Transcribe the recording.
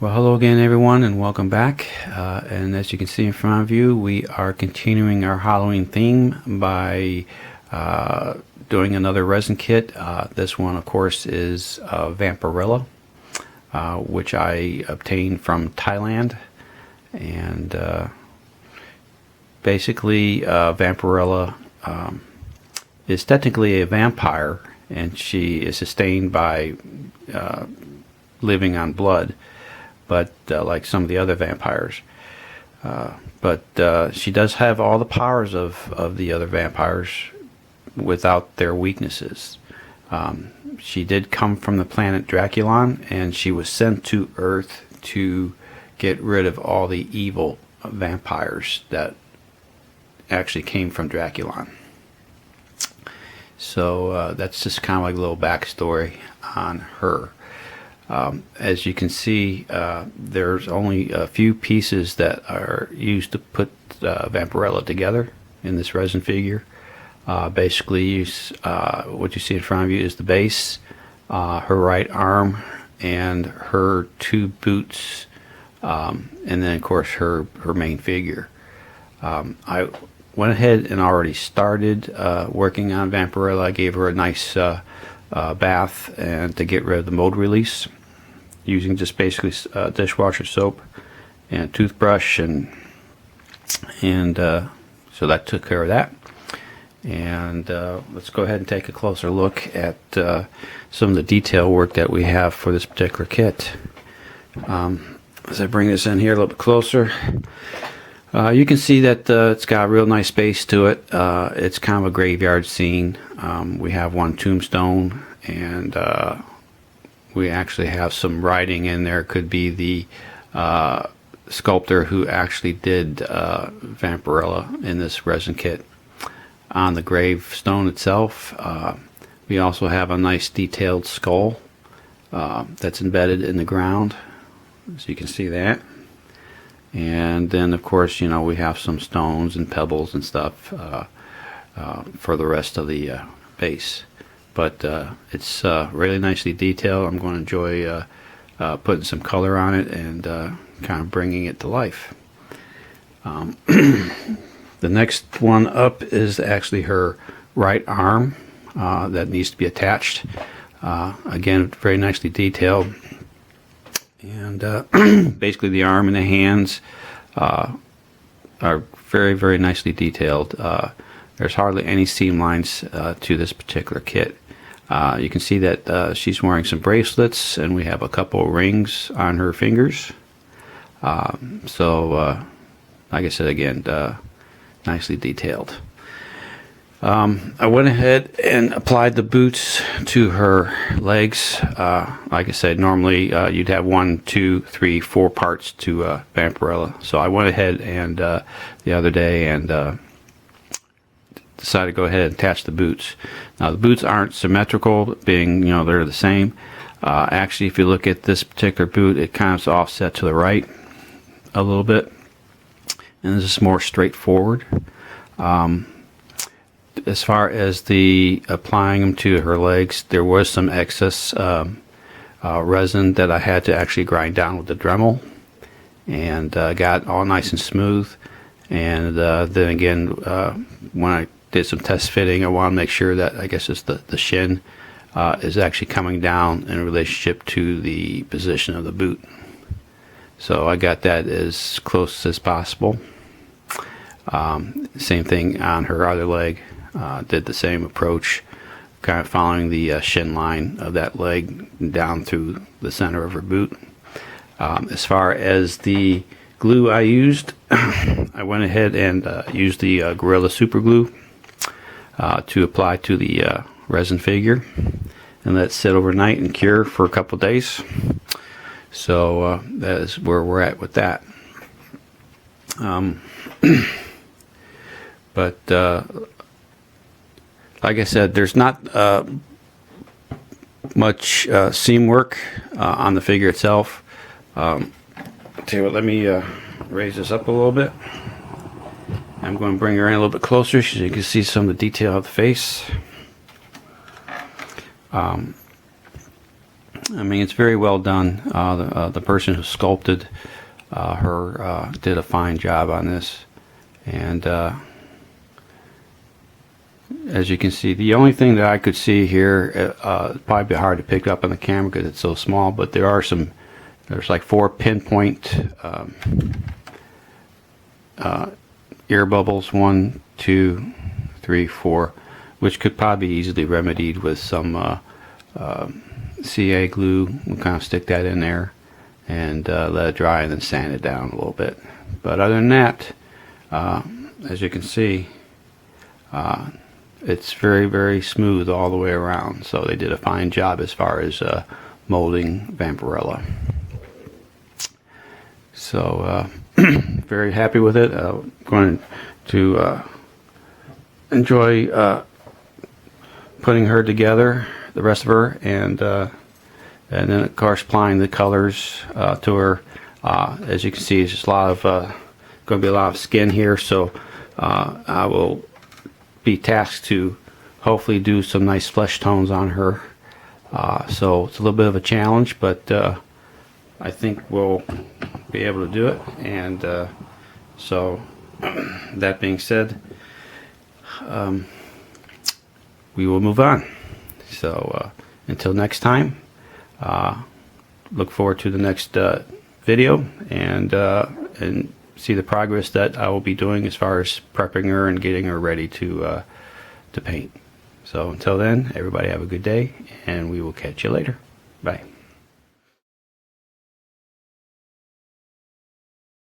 Well, hello again, everyone, and welcome back. And as you can see in front of you, we are continuing our Halloween theme by doing another resin kit. This one, of course, is Vampirella, which I obtained from Thailand. And basically, Vampirella is technically a vampire, and she is sustained by living on blood, but like some of the other vampires. But she does have all the powers of the other vampires without their weaknesses. She did come from the planet Draculon, and she was sent to Earth to get rid of all the evil vampires that actually came from Draculon. So that's just kind of like a little backstory on her. As you can see, there's only a few pieces that are used to put Vampirella together in this resin figure. Basically, what you see in front of you is the base, her right arm, and her two boots, and then of course her main figure. I went ahead and already started working on Vampirella. I gave her a nice bath and to get rid of the mold release, using just basically dishwasher soap and a toothbrush, and so that took care of that. And let's go ahead and take a closer look at some of the detail work that we have for this particular kit. As I bring this in here a little bit closer, you can see that it's got a real nice base to it. It's kind of a graveyard scene. We have one tombstone, and we actually have some writing in there. Could be the sculptor who actually did Vampirella in this resin kit. On the gravestone itself, we also have a nice detailed skull that's embedded in the ground, so you can see that. And then, of course, you know, we have some stones and pebbles and stuff for the rest of the base. But it's really nicely detailed. I'm going to enjoy putting some color on it and kind of bringing it to life. The next one up is actually her right arm that needs to be attached. Again, very nicely detailed. And basically the arm and the hands are very, very nicely detailed. There's hardly any seam lines to this particular kit. You can see that she's wearing some bracelets, and we have a couple rings on her fingers. So like I said, again, nicely detailed. I went ahead and applied the boots to her legs. Like I said, normally you'd have 1, 2, 3, 4 parts to Vampirella. So I went ahead and the other day and decided to go ahead and attach the boots. Now the boots aren't symmetrical, being, you know, they're the same. Actually, if you look at this particular boot, it kind of is offset to the right a little bit, and this is more straightforward. As far as the applying them to her legs, there was some excess resin that I had to actually grind down with the Dremel, and got all nice and smooth. And then again, when I did some test fitting, I want to make sure that, I guess it's the shin is actually coming down in relationship to the position of the boot. So I got that as close as possible. Same thing on her other leg. Did the same approach, kind of following the shin line of that leg down through the center of her boot. As far as the glue I used, I went ahead and used the Gorilla Super Glue to apply to the resin figure, and let it sit overnight and cure for a couple days. So that is where we're at with that. But like I said, there's not much seam work on the figure itself. Tell you what, let me raise this up a little bit. I'm going to bring her in a little bit closer so you can see some of the detail of the face. I mean, it's very well done. The person who sculpted her did a fine job on this, and as you can see, the only thing that I could see here, probably be hard to pick up on the camera because it's so small, but there's like 4 pinpoint air bubbles, 1, 2, 3, 4, which could probably be easily remedied with some CA glue. We'll kind of stick that in there and let it dry and then sand it down a little bit. But other than that, as you can see, it's very, very smooth all the way around. So they did a fine job as far as molding Vampirella. So very happy with it. Going to enjoy putting her together, the rest of her, and then of course applying the colors to her. As you can see, it's just a lot of going to be a lot of skin here. So I will be tasked to hopefully do some nice flesh tones on her. So it's a little bit of a challenge, but I think we'll be able to do it. And so that being said, we will move on. So until next time, look forward to the next video and see the progress that I will be doing as far as prepping her and getting her ready to paint. So until then, everybody have a good day, and we will catch you later. Bye.